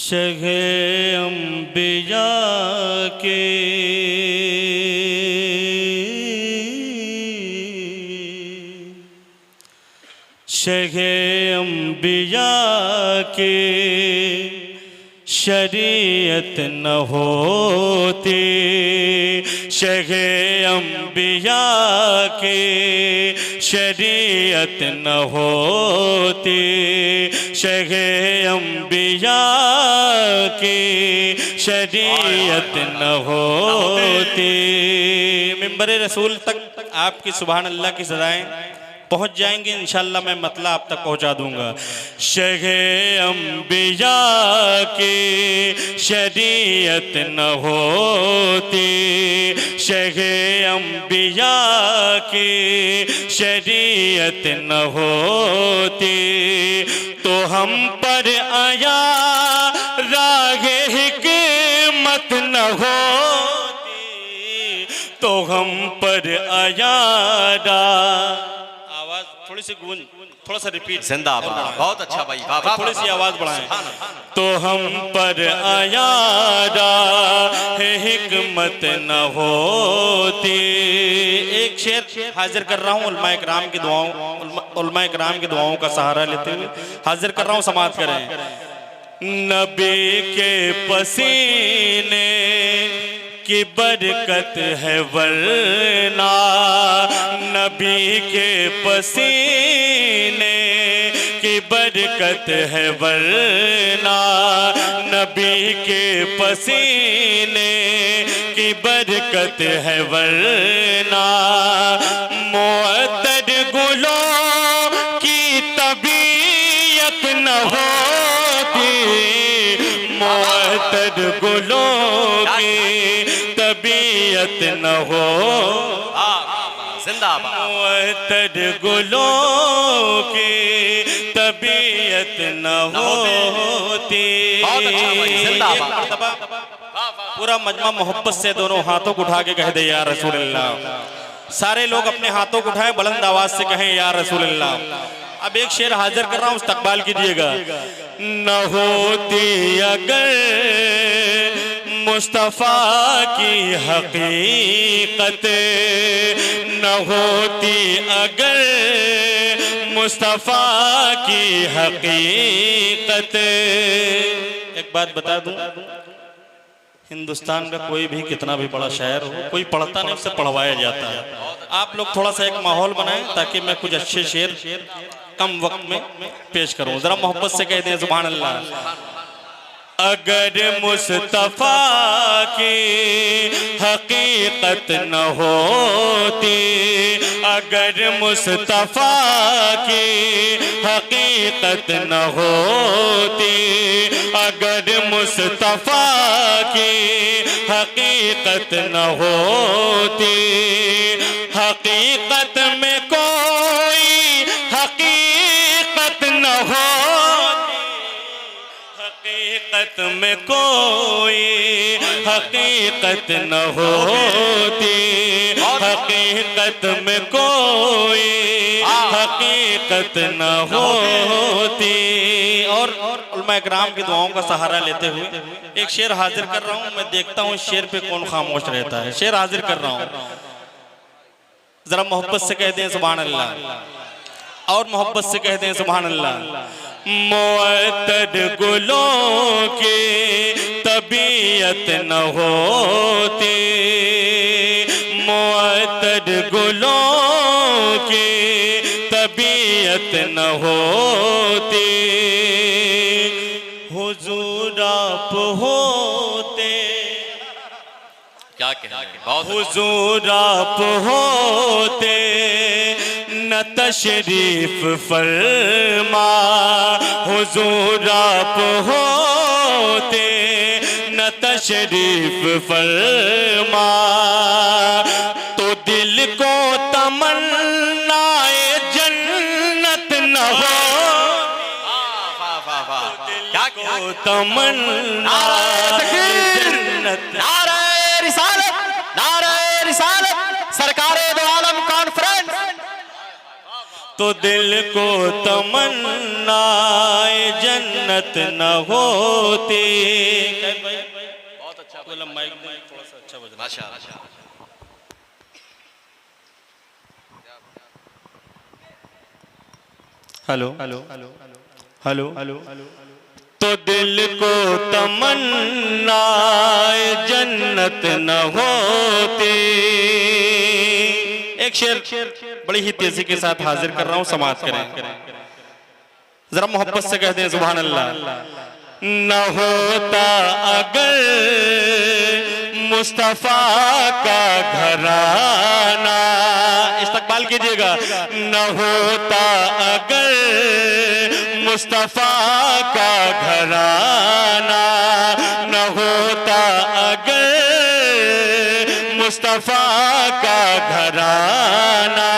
शगे अम्बिया के शगे अम्बिया के शरीयत न होती, शगे अम्बिया के शरीयत न होती, शगे अम्बिया की शरीयत न होती। मिंबर रसूल तक आपकी सुभान अल्लाह की सदाएं पहुँच जाएंगी, इंशाअल्लाह मैं मतला आप तक पहुँचा दूंगा। शगे अम्बिया की शरीयत न होती, शगे अम्बिया की शरीयत न होती, तो हम पर आया रागे हिकमत न होती, तो हम पर आया थोड़ी सी गूंज, थोड़ा सा रिपीट, जिंदाबाद, बहुत अच्छा भाई, थोड़ी सी आवाज बढ़ाएं। तो हम पर आया हिकमत न होती। एक शेर हाजिर कर रहा हूँ उलमाए किराम की दुआओं, उलमाए किराम की दुआओं का सहारा लेते हुए हाजिर कर रहा हूँ, समाअत करें। नबी के पसीने की बरकत है वरना, नबी के पसीने की बरकत है वरना, नबी के पसीने की बरकत है वरना, मुअत्तर गुलों की तबीयत न होती, मुअत्तर गुलों की तबीयत न हो, मुअत्तर गुलों की तबीयत न होती। पूरा मजमा मोहब्बत से दोनों हाथों को उठा के कह दे या रसूल अल्लाह। सारे लोग अपने हाथों को उठाएं, बुलंद आवाज से कहें या रसूल अल्लाह। अब एक शेर हाजिर कर रहा हूं, इस्तकबाल कीजिएगा। न होती अगर मुस्तफ़ा की हकीकत, न होती अगर मुस्तफ़ा की हकीकत। एक बात बता दूं, हिंदुस्तान का कोई भी कितना भी बड़ा शायर हो, कोई पढ़ता नहीं, उससे पढ़वाया जाता है। आप लोग थोड़ा सा एक माहौल बनाएं ताकि मैं कुछ अच्छे शेर कम वक्त में पेश करूं। जरा मोहब्बत से कह दें सुभान अल्लाह। अगर मुस्तफ़ा की हकीकत न होती, अगर मुस्तफ़ा की हकीकत न होती, अगर मुस्तफ़ा की हकीकत न होती, हकीकत में कोई हकीकत न होती, हकीकत में कोई हकीकत न होती, हकीकत में कोई हकीकत न होती। और उलमाए किराम की दुआओं का सहारा लेते हुए एक शेर हाजिर कर रहा हूँ। मैं देखता हूँ इस शेर पे कौन खामोश रहता है। शेर हाजिर कर रहा हूँ, जरा मोहब्बत से कह दें सुभान अल्लाह, और मोहब्बत से कह दें सुभान अल्लाह। मुअत्तर गुलों की तबीयत न होती, मुअत्तर गुलों की तबीयत न होती, हुजूर आप होते, क्या कहें, हुजूर आप होते न तशरीफ फरमा, हुजूर आप होते न तशरीफ फरमा, तो दिल को तमन्नाए जन्नत न हो, क्या तमन्ना जन्नत। नारे रिसालत, नारे रिसालत, सरकारे दो आलम कॉन्फ्रेंस। तो दिल को तमन्नाए जन्नत न होती। बहुत अच्छा थोड़ा सा अच्छा बज रहा है। माशाअल्लाह। Hello hello hello hello. तो दिल को तमन्नाए जन्नत न होती। एक शेर बड़ी ही तेजी के साथ हाजिर कर रहा हूं, समाप्त करें। जरा मोहब्बत से कहते हैं सुभान अल्लाह। न होता अगर मुस्तफा का घराना, इस्तकबाल कीजिएगा। न होता अगर मुस्तफा का घराना, न होता अगर मुस्तफा का घराना,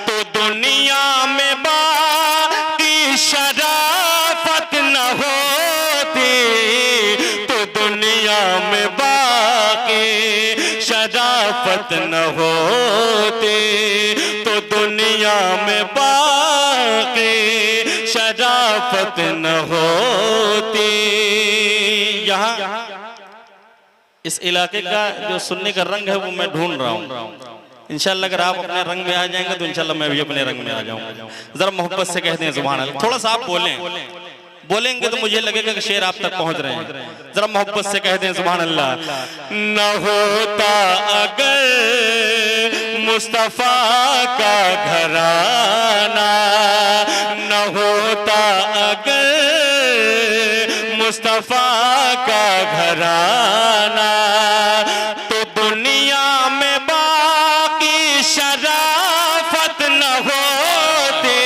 तो दुनिया में बाकी शराफत न होती। तो दुनिया में बाकी शराफत न होती। तो दुनिया में बाकी शराफत न होती। यहाँ इस इलाके का जो सुनने का रंग है वो मैं ढूंढ रहा हूँ। इंशाल्लाह अगर आप अपने रंग में आ जाएंगे तो इंशाल्लाह मैं भी अपने रंग में आ जाऊंगा। जरा मोहब्बत से कहते हैं सुभान अल्लाह। थोड़ा सा आप बोलेंगे तो मुझे लगेगा कि शेर आप तक पहुंच रहे हैं। जरा मोहब्बत से कहते हैं सुभान अल्लाह। न होता अगर मुस्तफा का घराना, न होता अगर मुस्तफा का घराना, तो दुनिया में बाकी शराफत न होती।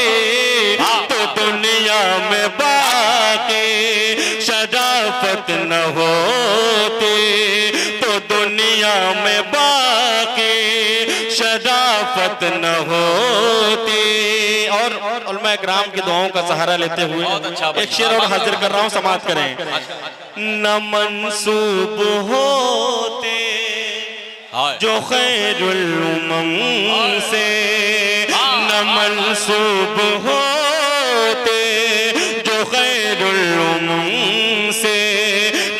तो दुनिया में बाकी शराफत न होती। तो दुनिया में बाकी शराफत न होती। और उलमा इकराम की दुआओं का सहारा लेते हुए एक शेर और हाजिर कर रहा हूं, समाप्त करें। न मंसूब होते जो खैरुल उमम से, न मंसूब होते जो खैरुल उमम से,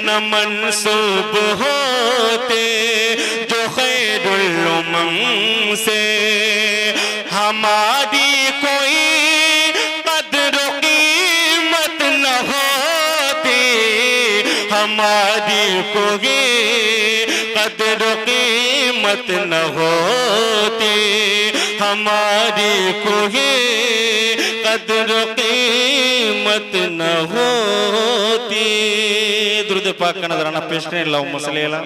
न मंसूब होते जो खैरुल उमम से, हमारी कोई कदर कीमत न होती। हमारी कोई कदर कीमत न होती। हमारी कोई कदर कीमत न होती। दुरूद पाक का नजराना पेश करें। अल्लाहुम्मा सल्ली अला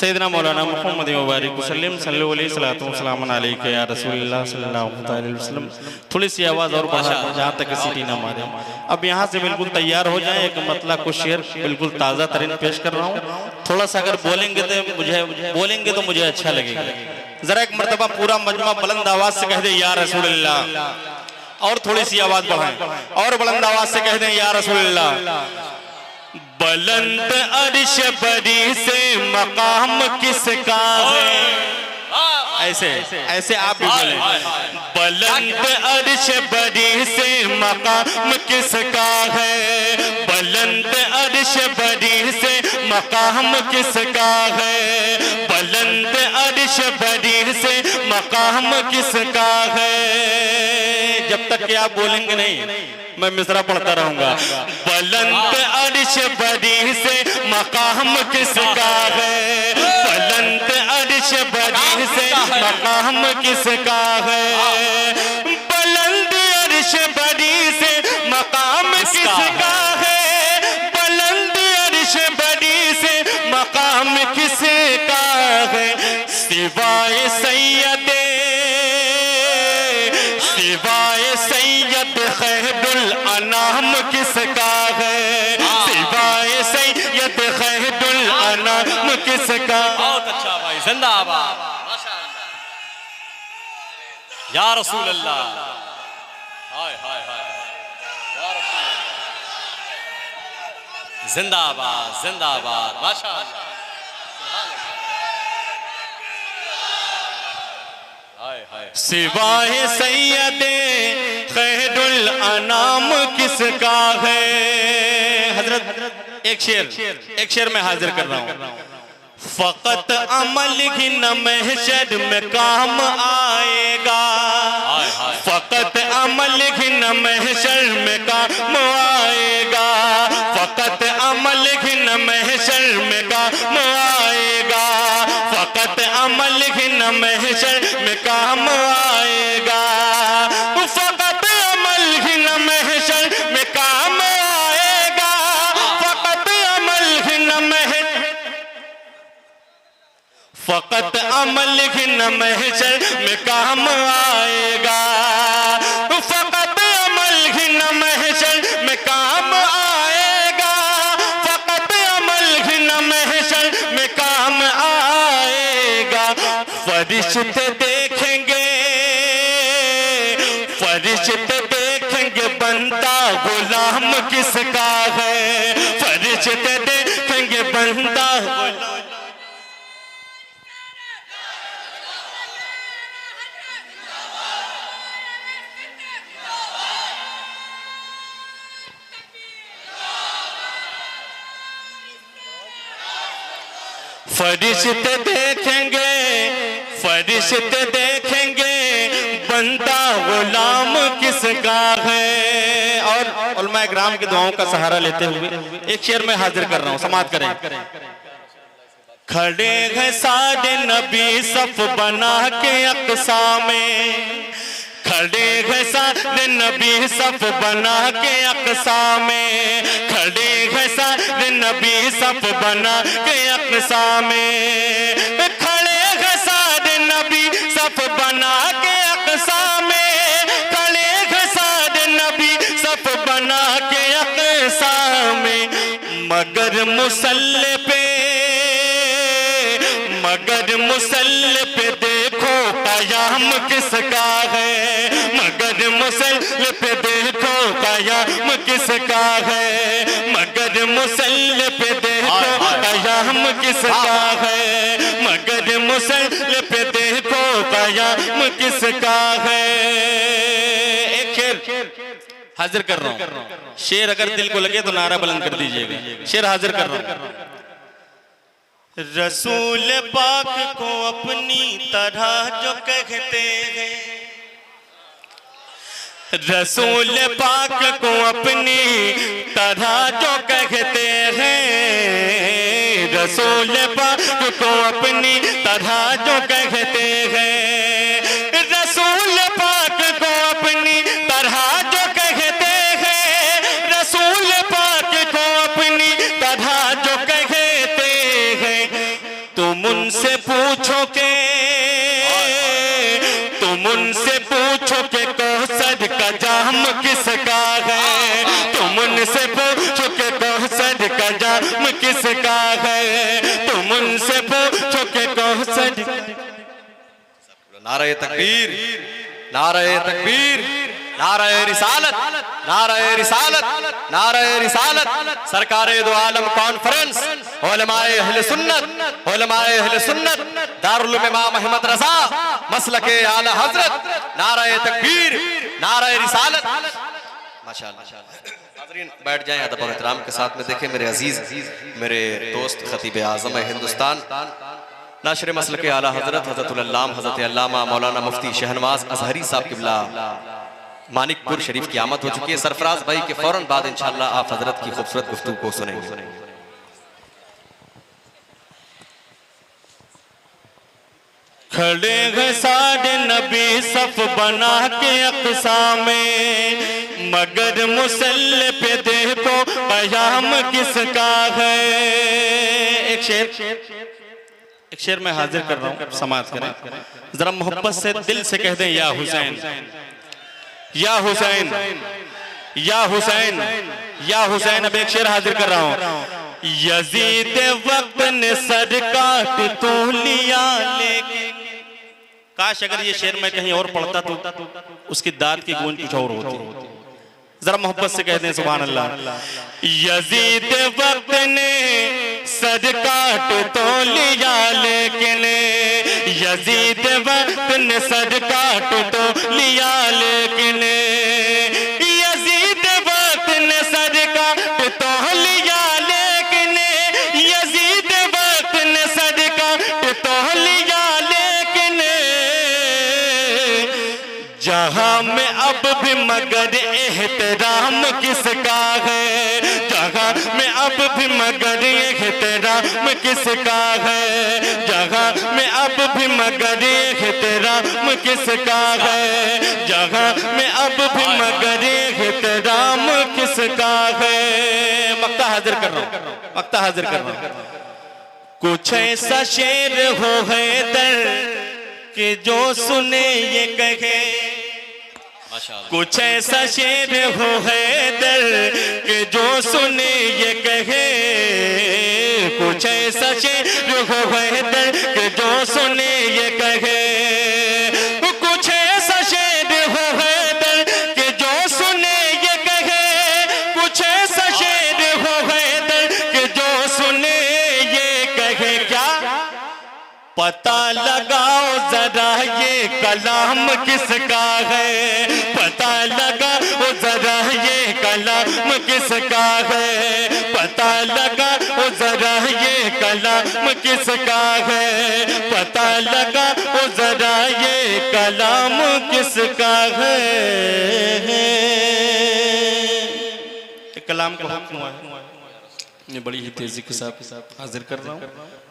सैयदना मौलाना मुहम्मद मुबारक वसल्लम सल्लल्लाहु अलैहि वसल्लम अलैका या रसूलुल्लाह सल्लल्लाहु अलैहि वसल्लम। थोड़ी सी आवाज़ और बढ़ा जहाँ तक सीटी ना मारे। अब यहाँ से बिल्कुल तैयार हो जाए। एक मतलब कुछ शेर बिल्कुल ताज़ा तरीन पेश कर रहा हूँ। थोड़ा सा अगर बोलेंगे तो मुझे अच्छा लगेगा। जरा एक मर्तबा पूरा मजमा बुलंद आवाज़ से कह दे या रसूलुल्लाह। और थोड़ी सी आवाज़ बढ़ाएं और बुलंद आवाज़ से कह दें या रसूलुल्लाह। बुलंद अर्श बरी से मकाम किसका है। ऐसे ऐसे आप भी बोलें। बुलंद अर्श बरी से मकाम किसका है। बुलंद अर्श बरी से मकाम किसका है। बुलंद अर्श बरी से मकाम किसका है। जब तक कि आप बोलेंगे नहीं मैं मिसरा पढ़ता रहूंगा। बुलंद अर्श बरी से मकाम किसका है। बुलंद अर्श बरी से मकाम किसका है। बुलंद अर्श बरी से मकाम किसका है। बुलंद अर्श बरी से मकाम किसका है। सिवाय सैयदे खैरुल अनाम किसका है। सिवाय सैयद खैरुल अनाम किसका। बहुत अच्छा भाई, जिंदाबाद या रसूल अल्लाह। हाय हाय हाय या रसूल अल्लाह। जिंदाबाद जिंदाबाद माशाअल्लाह। हाय सिवाय सैयदे खैरुल अनाम किसका है। हजरत एक शेर मैं हाजिर कर रहा हूँ। फकत अमल ही न महशर में काम आएगा, फकत अमल ही न महशर में काम आएगा, फकत अमल ही न महशर में काम आएगा, फकत अमल ही न महशर में काम आएगा, फकत अमल ही न महशर में काम आएगा, फकत अमल ही न महशर, फकत अमल ही न महशर में काम आएगा, फकत अमल ही न महशर में काम आएगा, फकत अमल ही न महशर में काम आएगा। फरिश्ते देखेंगे, फरिश्ते देखेंगे बंदा गुलाम किसका है, फरिश्ते देखेंगे बंदा गुलाम। फरिश्ते देखेंगे, फरिश्ते देखेंगे बंदा गुलाम किसका है। और उलमा इकराम की दुआओं का सहारा लेते हुए एक शेर में हाजिर कर रहा हूं, समाअत करें। खड़े हैं सारे नबी सफ बना के अक़सा में, खड़े हैं सारे नबी सफ बना के अक़सा में, खड़े हैं सारे नबी सफ बना के अक़सा में, खड़े हैं सारे नबी सफ बना के अक़सा में, खड़े हैं सारे नबी सफ बना के अक़सा में, मगर मुसल्ले पे, मगर मुसल्ले पे देखो कयाम किसका है, मगर मुसल्ले पे देखो कयाम किसका है, मगर मुसल्ले पे देखो कयाम किसका है, मगर मुसल्ले पे देखो कयाम किसका है। एक शेर हाजिर कर रहा हूँ, शेर अगर दिल को लगे तो नारा बुलंद कर दीजिएगा। शेर हाजिर कर रहा हूँ। रसूल पाक को अपनी तरह जो कहते हैं, रसूल पाक को अपनी तरह जो कहते हैं, रसूल पाक को अपनी तरह जो कहते हैं, रसूल पाक को अपनी तरह जो कहते हैं, रसूल पाक को अपनी तरह जो कहते हैं। तुम उनसे पूछो के, तुम उनसे पूछो के कौसर का जाम किसका है, तुम उनसे पूछो के कौसर का जाम किसका है, तुम उनसे पूछो के कौसर। नारे तकबीर, नारे तकबीर, नारे रिसालत, नारे रिसालत, नारे रिसालत। सरकारे दो आलम कॉन्फ्रेंस, उलमाए अहले सुन्नत, उलमाए अहले सुन्नत, दारुल उलूम इमाम अहमद रज़ा, मसलके आला हजरत, नारे तकबीर, नारे रिसालत। माशाअल्लाह। हाज़रीन बैठ जाएं अदब और एहतराम के साथ में। देखें मेरे अजीज, मेरे दोस्त खतीब आज़म हिंदुस्तान, नाशर मसलके आला हजरत हज़रतुल अल्लाम हज़रत अल्लामा मौलाना मुफ्ती शहनवाज अज़हरी साहब क़िबला मानिकपुर शरीफ की आमद हो चुकी है। सरफराज भाई के फौरन बाद इंशाअल्लाह आप हजरत की खूबसूरत गुफ्तगू को सुनेंगे। खड़े हैं सारे नबी सफ बना के अक़सा में, मगर मुसल्ले पे देखो कयाम किसका है। एक शेर मैं हाजिर कर रहा हूँ, समाअत करें। जरा मोहब्बत से दिल से कह दें या हुसैन, या हुसैन, या हुसैन, या हुसैन। अब एक शेर हाजिर कर रहा हूँ। यजीद वक्त ने सर काट तो लिया लेके, काश अगर ये शेर मैं कहीं और पढ़ता तो उसकी दाद की गूंज कुछ और होती। जरा मोहब्बत से कह दें सुभान अल्लाह। यजीद वक्त ने सर काट तो लिया लेकिन, यजीद वक्त ने सर काट तो लिया, लेकिन यजीद वक्त ने सर काट तो लिया, लेकिन यजीद वक्त ने सर काट तो लिया, लेकिन जहां में अब भी मगर एहतराम किसका है, जहां में अब भी मगर एहतराम किसका है, जहां में अब भी मगर एहतराम किसका है, जहां में अब भी मगर एहतराम किसका है। मक्ता हाजिर कर रहा हूं, मक्ता हाजिर कर रहा हूं। कुछ ऐसा शेर हो हैदर कि जो सुने ये कहे, कुछ ऐसा शेर हो हैदर कि जो सुने ये कहे, कुछ ऐसा शेर हो हैदर कि जो सुने ये कहे, कुछ ऐसा शेर हो हैदर कि जो सुने ये कहे, कुछ ऐसा शेर हो हैदर कि जो सुने ये कहे। क्या पता लगाओ जरा ये कलाम किसका है, पता लगाओ जरा ये कलाम किसका है, पता लगाओ जरा ये कलाम किसका है, पता लगाओ जरा ये कलाम किसका है। कलाम का हुक्म हुआ है, ये बड़ी ही तेजी के साथ हाजिर कर रहा हूँ।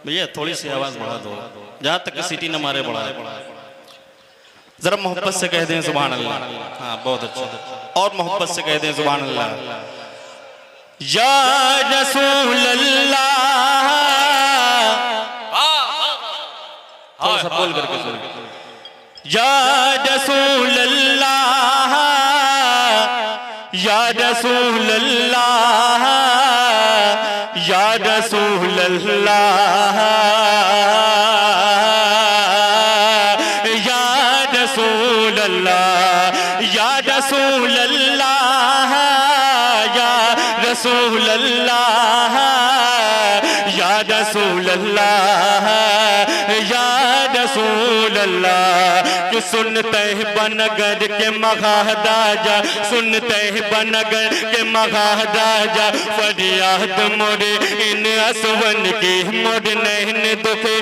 भैया थोड़ी सी आवाज बढ़ा दो, जहां तक सीटी न मारे बढ़ा, जरा मोहब्बत से कह दें सुभान अल्लाह। हाँ बहुत अच्छा, और मोहब्बत से कह दें सुभान अल्लाह। या रसूल अल्लाह, थोड़ा सा बोल करके सुनो। या रसूल अल्लाह, या रसूल अल्लाह, या रसूल अल्लाह, या रसूल अल्लाह, या रसूल अल्लाह, या रसूल अल्लाह, या रसूल अल्लाह, या रसूल अल्लाह। कि सुनते बनगर के महाराजा, सुनते बनगर के महाराजा, फरियाद मोरे इन असवन की, मोर नैन दुखे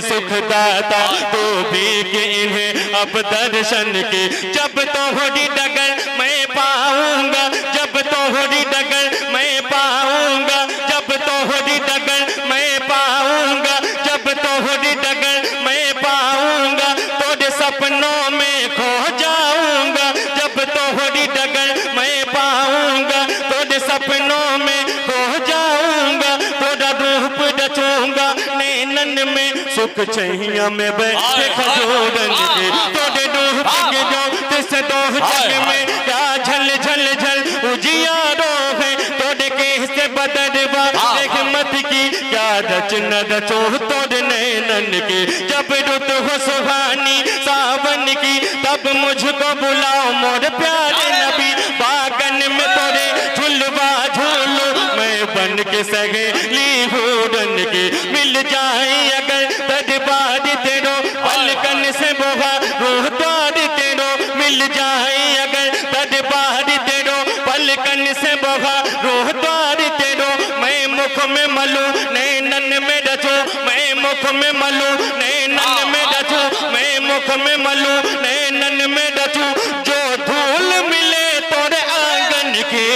सुखदाता, तो भी कि इन्हें अब दर्शन की। जब तोहरी डगर मैं पाऊंगा, जब तोहरी डगर मैं पाऊंगा, जब तोहरी डगर मैं पाऊंगा, जब तोहरी डगर मैं पाऊंगा, तोरे सपनों में खो जाऊंगा, जब तोहरी डगर मैं पाऊंगा, तोरे सपनों में खो जाऊंगा, तोरा रूप रचूंगा नैनन में, सुख छैया में बैठे खजूरन के, तोरे रूप के जो तिस दो जग में, क्या झल झल झल उजियारो है, तोरे कैसे बदरवा रहमत की, क्या रचना रचो तोरे नैनन की। जब रुत हो सुहानी सावन की, तब मुझको बुलाओ मोर प्यारे नबी, बागन में तोरे झुलवा झूलो, मैं बन के सहेली हूरन की। मिल जाए अगर दरबार तेरो, पलकन से बोहा रूह द्वार तेरो, मिल जाए अगर दरबार तेरो, पलकन से बोहा रूह द्वार तेरो, मैं मुख में मलूं नैनन में रचूं, मैं मुख में मलूं नैनन में रचूं, मैं मुख में मलूं नैनन में रचूं, जो धूल मिले तोरे आंगन की।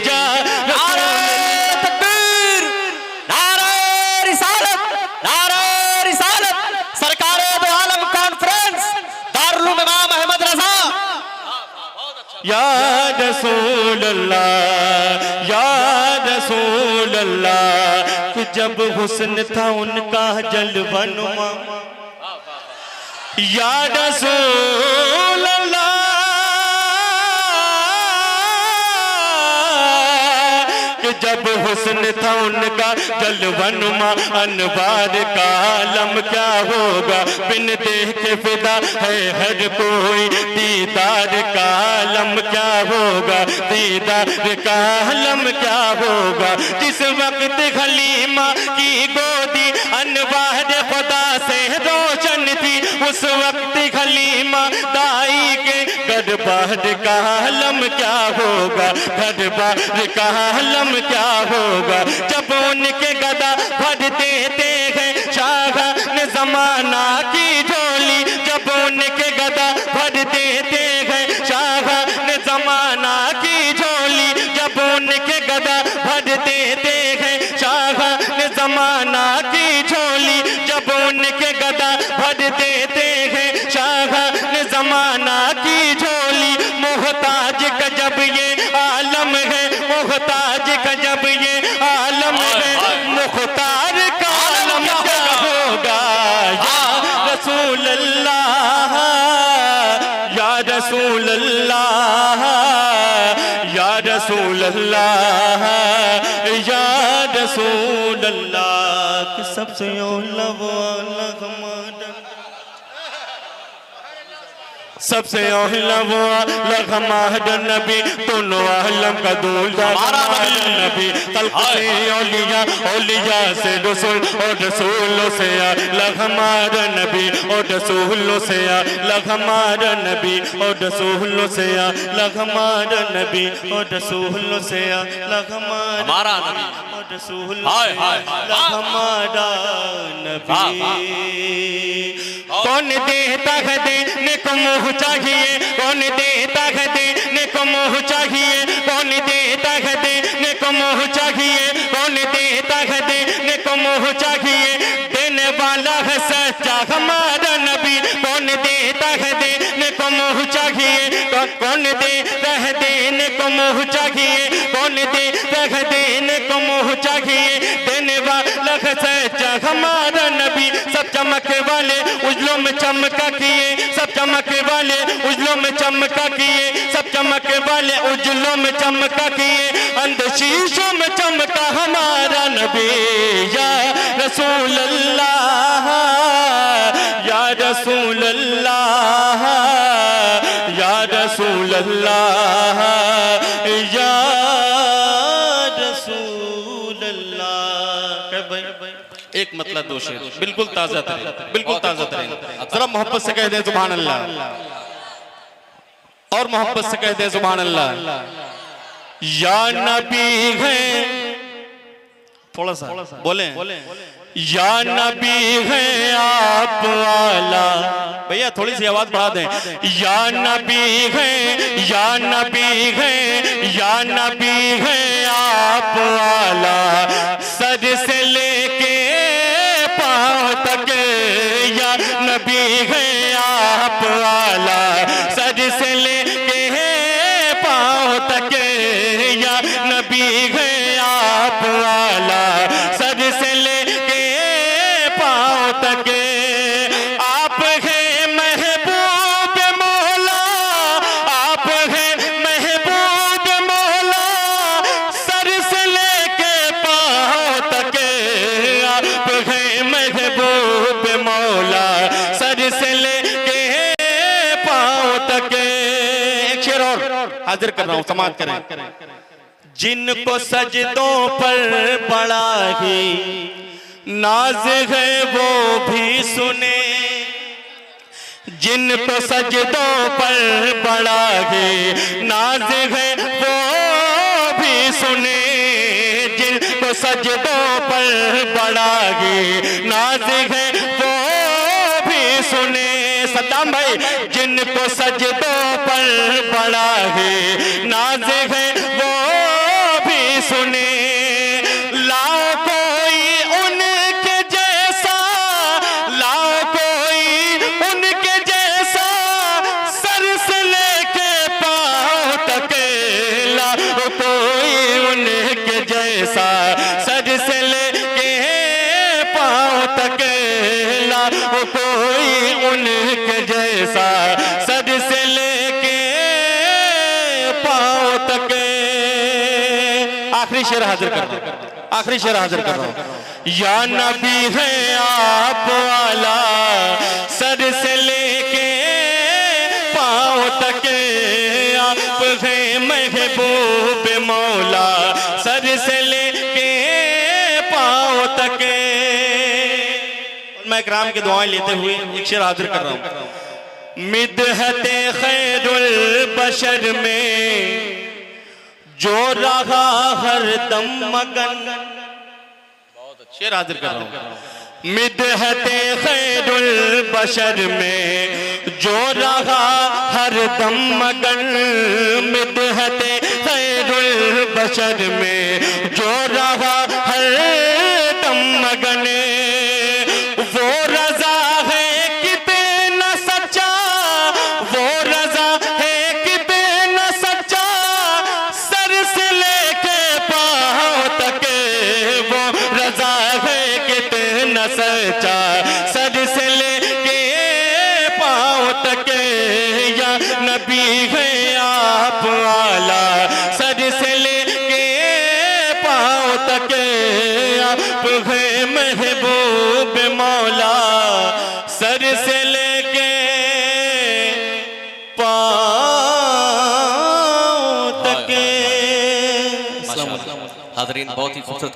या नारे तकबीर, नारे रिसालत, नारे रिसालत, सरकारे दो आलम कॉन्फ्रेंस, दारुल इमाम अहमद रजा। या रसूल अल्लाह, या रसूल अल्लाह। कि जब हुस्न था उनका जलवनुमा, या रसूल अल्लाह। कि जब हुस्न था उनका जलवनुमा, अनवार का आलम क्या होगा, बिन देखे फिदा है हर कोई, दीदार का आलम क्या होगा, दीदार का आलम क्या होगा। जिस वक्त हलीमा की गोदी अनवार खुदा से रोशन थी, उस वक्त खलीमा दाई के गड़बड़ का आलम क्या होगा, गड़बड़ का आलम क्या होगा। जब उनके गदा भर देते हैं शाह ने जमाना की झोली, जब उनके गदा भर देते हैं शाह ने जमाना की झोली, जब उनके गदा भर देते हैं शाह ने जमाना की झोली, जब उनके गदा भर देते हैं शाह ने जमाना की झोली। मोहताज का जब ये आलम है, मोहताज का जब ये आलम है, मुख्तार का आलम क्या होगा। या रसूल अल्लाह, या रसूल अल्लाह, या रसूल अल्लाह, या रसूल अल्लाह। सबसे औला वो आला हमारा, सबसे औला वो आला हमारा नबी, दोनों आलम का दूल्हा हमारा नबी। तल्ख से औलिया, औलिया से रसूल, और रसूलों से आला हमारा नबी, और रसूलों से आला हमारा नबी, और रसूलों से आला हमारा नबी, और रसूलों से आला हमारा नबी, और रसूलों से आला हमारा नबी। कौन देता है देने को मुँह चाहिए, कौन देता है देने को मुँह चाहिए, कौन देता है देने को मुँह चाहिए, कौन देता है देने को मुँह चाहिए। देने वाला है सच्चा हमारा नबी, कौन देता है देने को मुँह चाहिए, कौन देता है देने को मुँह चाहिए, कौन देता है देने को मुँह चाहिए। देने वाला है सच्चा हमारा नबी, सब चमके वाले उजलों में चमका किए, सब चमके वाले उजलों में चमका किए, सब चमके वाले उजलों में चमका किए। अंधशीशों में चमका हमारा नबी। या रसूल अल्लाह, या रसूल अल्लाह, या रसूल अल्लाह, या रसूल अल्लाह। एक मतलब दो शेर बिल्कुल ताजा तरीन, बिल्कुल ताजा तरीन। जरा मोहब्बत से कह दे सुभान अल्लाह, और मोहब्बत से कह दे सुभान अल्लाह। या नबी है, थोड़ा सा बोले, या नबी है आप वाला, भैया थोड़ी सी आवाज बढ़ा दें। या नबी है, या नबी है, या नबी है आप वाला, सर से लेके पांव तक। या नबी है आप वाला, सर से लेके पांव तक। या नबी है आप वाला, सर से लेके पांव तक। आप है महबूब मौला, आप है महबूब मौला, सर से लेके पांव तक। आप है महबूब मौला, सर से लेके पांव तक। एक शेर और हाजिर कर रहा हूं, समाप्त करें। जिनको सजदों पर बड़ा ही नाज है वो भी सुने, जिनको सजदों पर बड़ा ही नाज है वो भी सुने, जिनको सजदों पर बड़ा ही नाज है वो भी सुने। सद्दाम भाई, जिनको सजदों पर बड़ा ही नाज है वो भी सुने। लाओ कोई उनके जैसा, लाओ कोई उनके जैसा, सर से लेके पांव तक। लाओ कोई उनके जैसा, सर से लेके पांव तक। लाओ कोई उनके जैसा, सर से लेके पांव तक। आखिरी शेर हाजिर कर दो, आखिरी शेर हाजिर कर रहा हूं। या नबी है आप वाला, सर से लेके पांव तक। आप है महबूब मौला, सर से लेके पांव तक। उलमा इकराम की दुआएं लेते हुए एक शेर हाजिर कर रहा हूं। मिदहते खैरुल बशर में जो रहा हर दम मगन, शेर हाजिर कर रहा हूं। मिदहते खैरुल बशर में जो रहा हर दम मगन, मिदहते खैरुल बशर में जो रहा हर दम मगन, वो रजा है कितना सच्चा, वो रजा है कितना सच्चा, सर से लेके पांव तक, वो रजा है कितना सच्चा, सर से लेके पांव तक, या नबी है आप आला, सर से लेके पांव तक आप है महबूब मौला, सर से लेके पांव तक। हाज़रीन बहुत ही खूबसूरत